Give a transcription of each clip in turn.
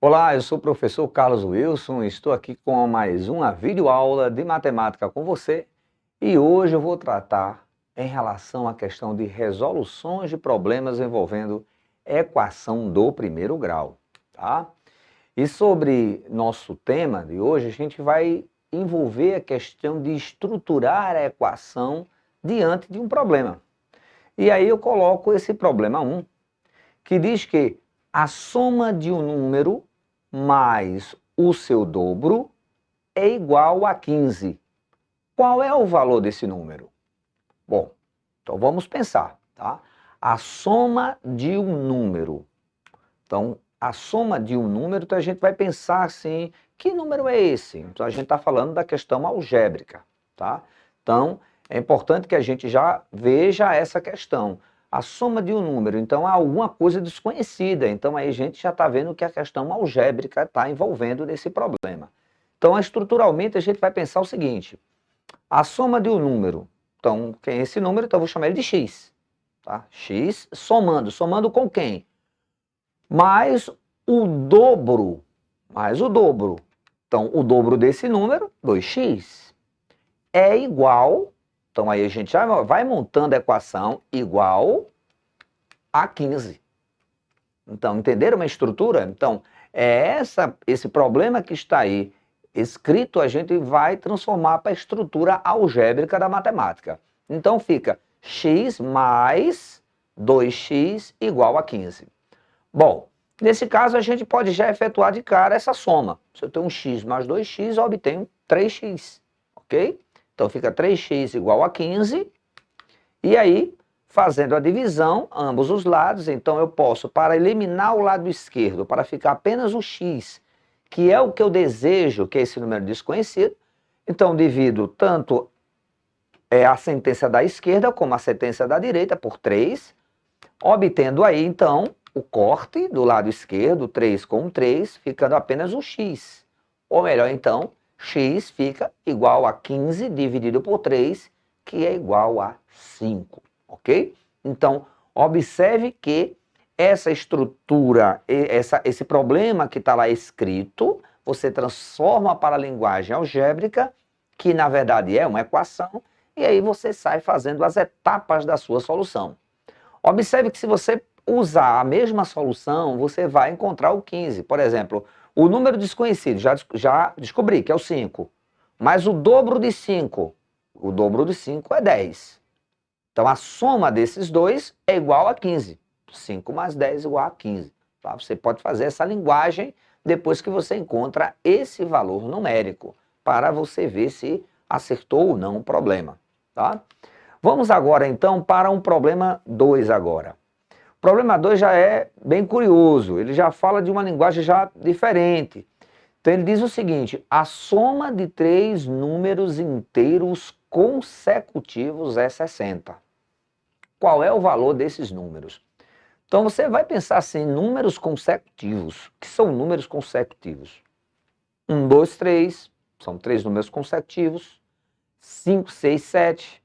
Olá, eu sou o professor Carlos Wilson e estou aqui com mais uma videoaula de matemática com você e hoje eu vou tratar em relação à questão de resoluções de problemas envolvendo equação do primeiro grau, tá? E sobre nosso tema de hoje, a gente vai envolver a questão de estruturar a equação diante de um problema. E aí eu coloco esse problema 1, que diz que a soma de um número mais o seu dobro é igual a 15. Qual é o valor desse número? Bom, então vamos pensar, tá? A soma de um número. Então, a soma de um número, então a gente vai pensar assim, que número é esse? Então a gente está falando da questão algébrica, tá? Então, é importante que a gente já veja essa questão. A soma de um número, então há alguma coisa desconhecida, então aí a gente já está vendo que a questão algébrica está envolvendo nesse problema. Então, estruturalmente, a gente vai pensar o seguinte, a soma de um número, então, quem é esse número? Então eu vou chamar ele de x, tá? X somando com quem? Mais o dobro, mais o dobro. Então, o dobro desse número, 2x, é igual, então aí a gente já vai montando a equação igual a 15. Então, entenderam uma estrutura? Então, esse problema que está aí escrito, a gente vai transformar para a estrutura algébrica da matemática. Então, fica x mais 2x igual a 15. Bom, nesse caso a gente pode já efetuar de cara essa soma. Se eu tenho um x mais 2x, eu obtenho 3x, ok? Então fica 3x igual a 15, e aí, fazendo a divisão, ambos os lados, então eu posso, para eliminar o lado esquerdo, para ficar apenas o x, que é o que eu desejo, que é esse número desconhecido, então divido tanto a sentença da esquerda como a sentença da direita por 3, obtendo aí, então, o corte do lado esquerdo, 3 com 3, ficando apenas o x. Ou melhor, então, x fica igual a 15 dividido por 3, que é igual a 5, ok? Então, observe que essa estrutura, esse problema que está lá escrito, você transforma para a linguagem algébrica, que na verdade é uma equação, e aí você sai fazendo as etapas da sua solução. Observe que se você usar a mesma solução, você vai encontrar o 15. Por exemplo, o número desconhecido, já descobri que é o 5. Mas o dobro de 5, o dobro de 5 é 10. Então a soma desses dois é igual a 15. 5 mais 10 igual a 15. Tá? Você pode fazer essa linguagem depois que você encontra esse valor numérico, para você ver se acertou ou não o problema. Tá? Vamos agora, então, para um problema 2 agora. O problema 2 já é bem curioso, ele já fala de uma linguagem já diferente. Então ele diz o seguinte, a soma de 3 números inteiros consecutivos é 60. Qual é o valor desses números? Então você vai pensar assim, números consecutivos. O que são números consecutivos? 1, 2, 3, são 3 números consecutivos. 5, 6, 7.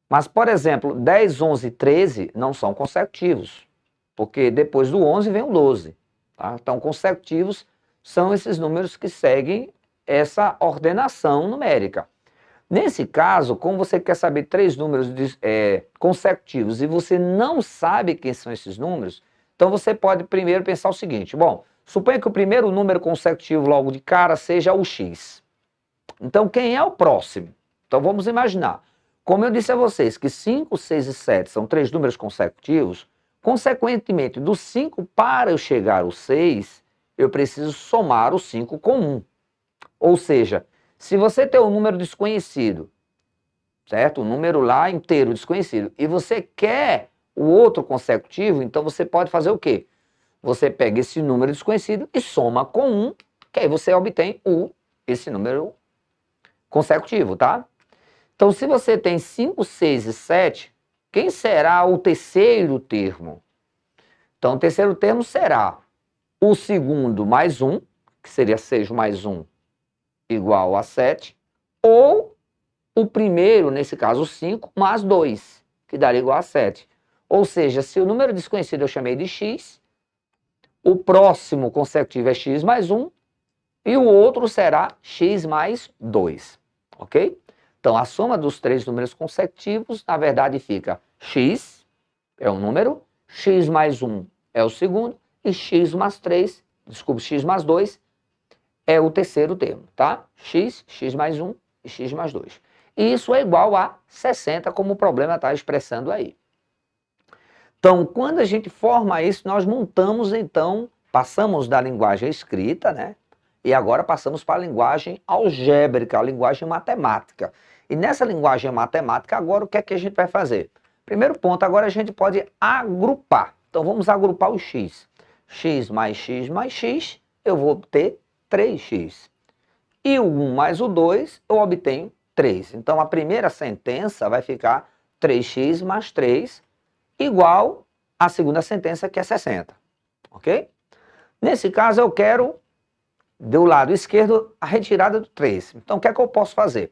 Mas, por exemplo, 10, 11 e 13 não são consecutivos, porque depois do 11 vem o 12. Tá? Então, consecutivos são esses números que seguem essa ordenação numérica. Nesse caso, como você quer saber 3 números consecutivos e você não sabe quem são esses números, então você pode primeiro pensar o seguinte, bom, suponha que o primeiro número consecutivo logo de cara seja o x. Então, quem é o próximo? Então, vamos imaginar. Como eu disse a vocês que 5, 6 e 7 são 3 números consecutivos, consequentemente, do 5 para eu chegar ao 6, eu preciso somar o 5 com 1. Ou seja, se você tem um número desconhecido, certo? Um número lá inteiro desconhecido, e você quer o outro consecutivo, então você pode fazer o quê? Você pega esse número desconhecido e soma com 1, que aí você obtém esse número consecutivo, tá? Então, se você tem 5, 6 e 7, quem será o terceiro termo? Então, o terceiro termo será o segundo mais 1, que seria 6 mais 1 igual a 7, ou o primeiro, nesse caso, o 5, mais 2, que daria igual a 7. Ou seja, se o número desconhecido eu chamei de x, o próximo consecutivo é x mais 1 e o outro será x mais 2, ok? Então, a soma dos três números consecutivos, na verdade, fica x é um número, x mais 1 é o segundo e x mais 3, desculpe, x mais 2 é o terceiro termo, tá? X mais 1 e x mais 2. E isso é igual a 60, como o problema está expressando aí. Então, quando a gente forma isso, nós montamos, então, passamos da linguagem escrita, né? E agora passamos para a linguagem algébrica, a linguagem matemática. E nessa linguagem matemática, agora o que é que a gente vai fazer? Primeiro ponto, agora a gente pode agrupar. Então, vamos agrupar o x. X mais x mais x, eu vou obter 3x. E o 1 mais o 2, eu obtenho 3. Então, a primeira sentença vai ficar 3x mais 3, igual à segunda sentença, que é 60. Ok? Nesse caso, eu quero, do lado esquerdo, a retirada do 3. Então, o que é que eu posso fazer?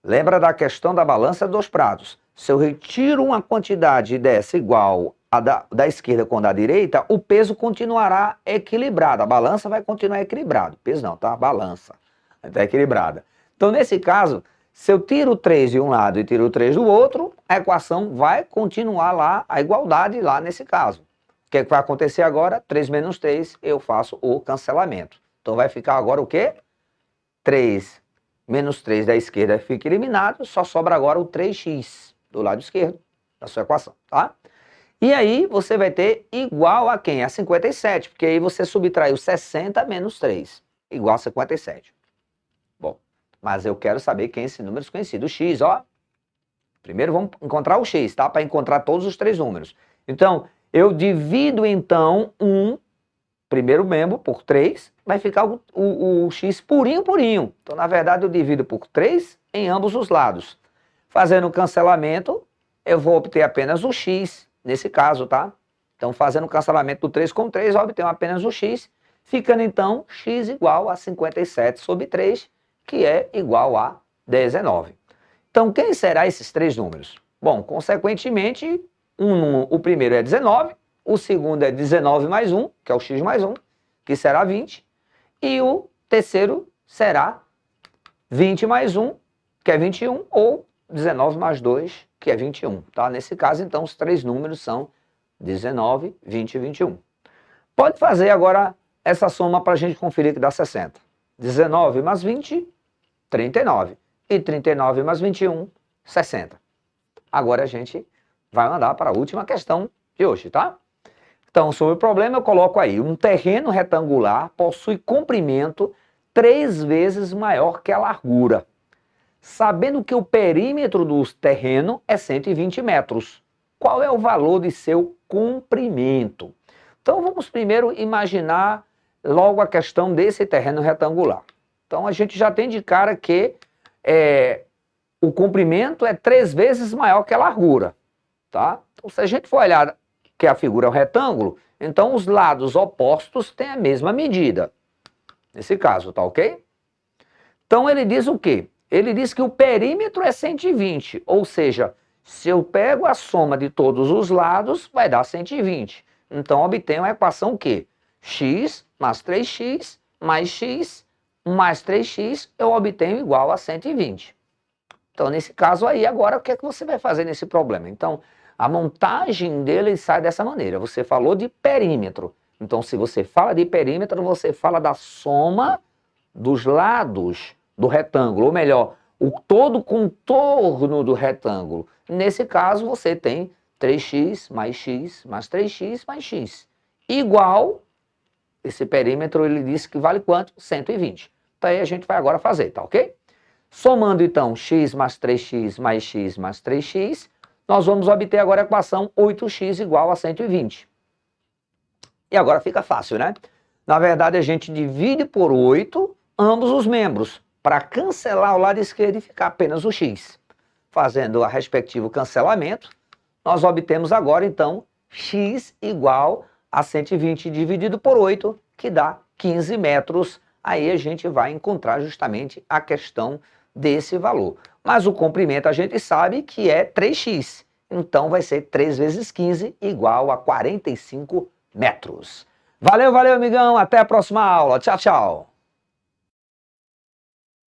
Lembra da questão da balança dos pratos. Se eu retiro uma quantidade dessa igual a da esquerda com a da direita, o peso continuará equilibrado. A balança vai continuar equilibrada. Peso não, tá? A balança está equilibrada. Então, nesse caso, se eu tiro o 3 de um lado e tiro o 3 do outro, a equação vai continuar lá, a igualdade lá nesse caso. O que é que vai acontecer agora? 3 menos 3, eu faço o cancelamento. Então, vai ficar agora o quê? 3 menos 3 da esquerda fica eliminado, só sobra agora o 3x do lado esquerdo da sua equação, tá? E aí você vai ter igual a quem? A 57, porque aí você subtraiu 60 menos 3, igual a 57. Bom, mas eu quero saber quem é esse número desconhecido. O x, ó. Primeiro vamos encontrar o x, tá? Para encontrar todos os três números. Então, eu divido então primeiro membro por 3, vai ficar o x purinho, purinho. Então, na verdade, eu divido por 3 em ambos os lados. Fazendo o cancelamento, eu vou obter apenas o x, nesse caso, tá? Então, fazendo o cancelamento do 3 com 3, eu obtenho apenas o x, ficando, então, x igual a 57 sobre 3, que é igual a 19. Então, quem serão esses três números? Bom, consequentemente, o primeiro é 19, o segundo é 19 mais 1, que é o x mais 1, que será 20. E o terceiro será 20 mais 1, que é 21, ou 19 mais 2, que é 21. Tá? Nesse caso, então, os três números são 19, 20 e 21. Pode fazer agora essa soma para a gente conferir que dá 60. 19 mais 20, 39. E 39 mais 21, 60. Agora a gente vai mandar para a última questão de hoje, tá? Então, sobre o problema, eu coloco aí, um terreno retangular possui comprimento 3 vezes maior que a largura, sabendo que o perímetro do terreno é 120 metros. Qual é o valor de seu comprimento? Então, vamos primeiro imaginar logo a questão desse terreno retangular. Então, a gente já tem de cara que o comprimento é 3 vezes maior que a largura, tá? Então, se a gente for olhar que a figura é um retângulo, então os lados opostos têm a mesma medida. Nesse caso, tá ok? Então ele diz o quê? Ele diz que o perímetro é 120, ou seja, se eu pego a soma de todos os lados, vai dar 120. Então obtenho a equação que x mais 3x mais x mais 3x eu obtenho igual a 120. Então nesse caso aí, agora o que é que você vai fazer nesse problema? Então, a montagem dele sai dessa maneira. Você falou de perímetro. Então, se você fala de perímetro, você fala da soma dos lados do retângulo. Ou melhor, todo o contorno do retângulo. Nesse caso, você tem 3x mais 3x mais x. Igual, esse perímetro, ele disse que vale quanto? 120. Então, aí a gente vai agora fazer, tá ok? Somando, então, x mais 3x mais x mais 3x, nós vamos obter agora a equação 8x igual a 120. E agora fica fácil, né? Na verdade, a gente divide por 8 ambos os membros, para cancelar o lado esquerdo e ficar apenas o x. Fazendo o respectivo cancelamento, nós obtemos agora, então, x igual a 120 dividido por 8, que dá 15 metros. Aí a gente vai encontrar justamente a questão desse valor. Mas o comprimento a gente sabe que é 3x. Então vai ser 3 vezes 15 igual a 45 metros. Valeu, valeu, amigão. Até a próxima aula. Tchau, tchau.